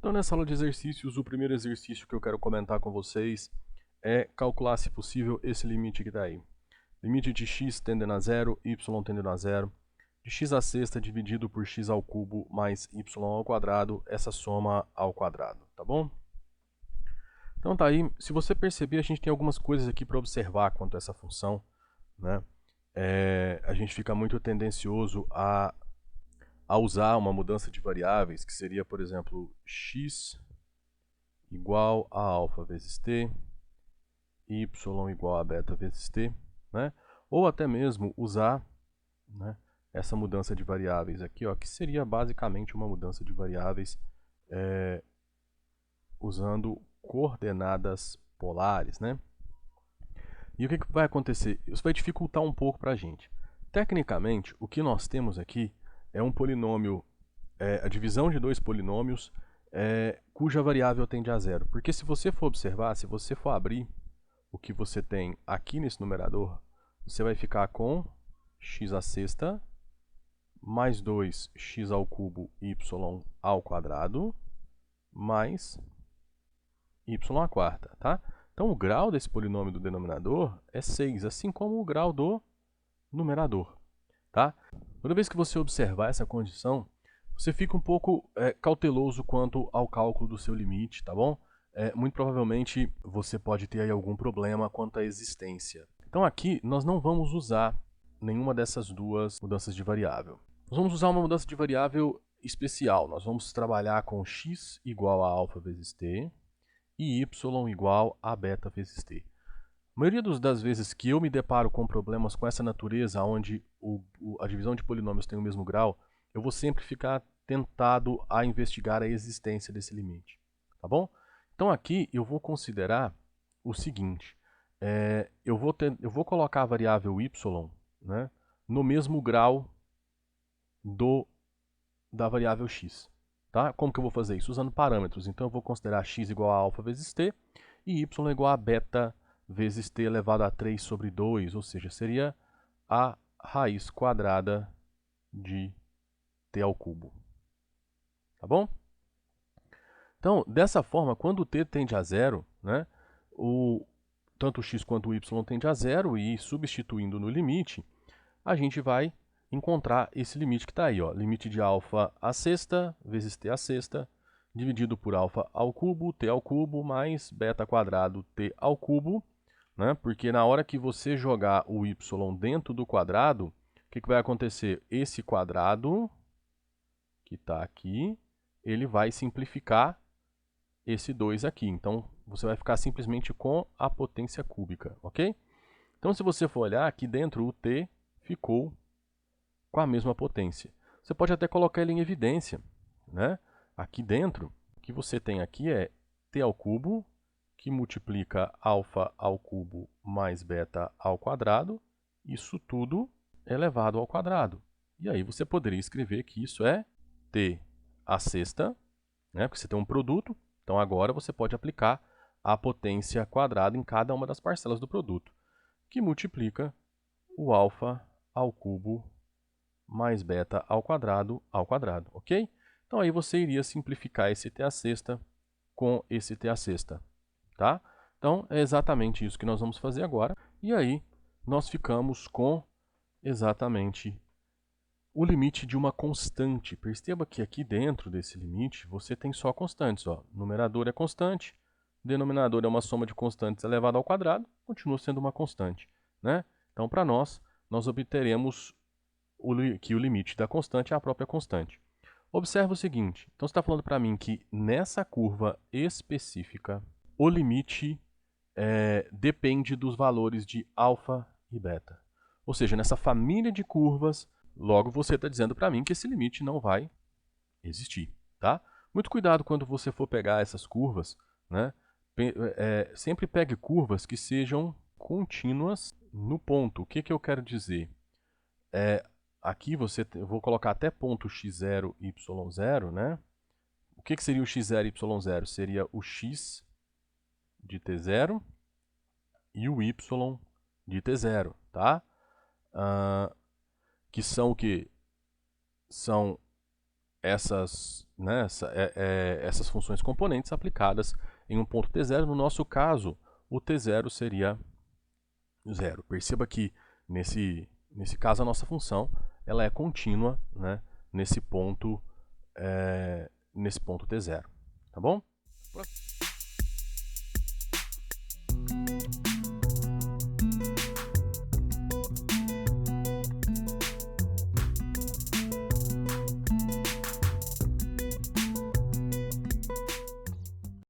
Então, nessa aula de exercícios, o primeiro exercício que eu quero comentar com vocês é calcular, se possível, esse limite que está aí. Limite de x tendendo a zero, y tendendo a zero, de x à sexta dividido por x ao cubo mais y ao quadrado, essa soma ao quadrado, tá bom? Então tá aí, se você perceber, a gente tem algumas coisas aqui para observar quanto a essa função, né? A gente fica muito tendencioso a usar uma mudança de variáveis, que seria, por exemplo, x igual a alfa vezes t, y igual a beta vezes t, né? Ou até mesmo usar, né, essa mudança de variáveis aqui, ó, que seria basicamente uma mudança de variáveis usando coordenadas polares, né? E o que vai acontecer? Isso vai dificultar um pouco para a gente. Tecnicamente, o que nós temos aqui é um polinômio, a divisão de dois polinômios cuja variável tende a zero. Porque se você for observar, se você for abrir o que você tem aqui nesse numerador, você vai ficar com x à sexta mais 2x ao cubo y ao quadrado mais y à quarta, tá? Então, o grau desse polinômio do denominador é 6, assim como o grau do numerador, tá? Toda vez que você observar essa condição, você fica um pouco cauteloso quanto ao cálculo do seu limite, tá bom? Muito provavelmente você pode ter aí algum problema quanto à existência. Então aqui nós não vamos usar nenhuma dessas duas mudanças de variável. Nós vamos usar uma mudança de variável especial. Nós vamos trabalhar com x igual a alfa vezes t e y igual a beta vezes t. A maioria das vezes que eu me deparo com problemas com essa natureza, onde a divisão de polinômios tem o mesmo grau, eu vou sempre ficar tentado a investigar a existência desse limite, tá bom? Então aqui eu vou considerar o seguinte, eu vou colocar a variável y, né, no mesmo grau da variável x. Tá? Como que eu vou fazer isso? Usando parâmetros. Então eu vou considerar x igual a alfa vezes t e y igual a beta vezes t elevado a 3 sobre 2, ou seja, seria a raiz quadrada de t ao cubo. Tá bom? Então, dessa forma, quando t tende a zero, né, tanto o x quanto o y tende a zero, e substituindo no limite, a gente vai encontrar esse limite que está aí, ó, limite de alfa à sexta vezes t à sexta, dividido por alfa ao cubo, t ao cubo, mais beta quadrado, t ao cubo, né? Porque na hora que você jogar o y dentro do quadrado, o que vai acontecer? Esse quadrado, que está aqui, ele vai simplificar esse 2 aqui. Então, você vai ficar simplesmente com a potência cúbica, ok? Então, se você for olhar, aqui dentro o t ficou com a mesma potência. Você pode até colocar ele em evidência, né? Aqui dentro, o que você tem aqui é t ao cubo, que multiplica alfa ao cubo mais beta ao quadrado, isso tudo elevado ao quadrado. E aí você poderia escrever que isso é t à sexta, né? Porque você tem um produto, então agora você pode aplicar a potência quadrada em cada uma das parcelas do produto, que multiplica o alfa ao cubo mais beta ao quadrado, ok? Então aí você iria simplificar esse t à sexta com esse t à sexta, tá? Então é exatamente isso que nós vamos fazer agora. E aí nós ficamos com exatamente o limite de uma constante. Perceba que aqui dentro desse limite você tem só constantes, ó. Numerador é constante, denominador é uma soma de constantes elevada ao quadrado, continua sendo uma constante, né? Então para nós obteremos que o limite da constante é a própria constante. Observa o seguinte, então você está falando para mim que nessa curva específica, o limite depende dos valores de alfa e beta. Ou seja, nessa família de curvas, logo você está dizendo para mim que esse limite não vai existir, tá? Muito cuidado quando você for pegar essas curvas, né? Sempre pegue curvas que sejam contínuas no ponto. O que eu quero dizer? Aqui eu vou colocar até ponto x0, y0, né? O que seria o x0 e y0? Seria o x de t0 e o y de t0, tá? Que são o quê? São essas né, essas funções componentes aplicadas em um ponto t0. No nosso caso, o t0 seria 0. Perceba que, nesse caso, a nossa função ela é contínua, né, nesse ponto t0. Tá bom?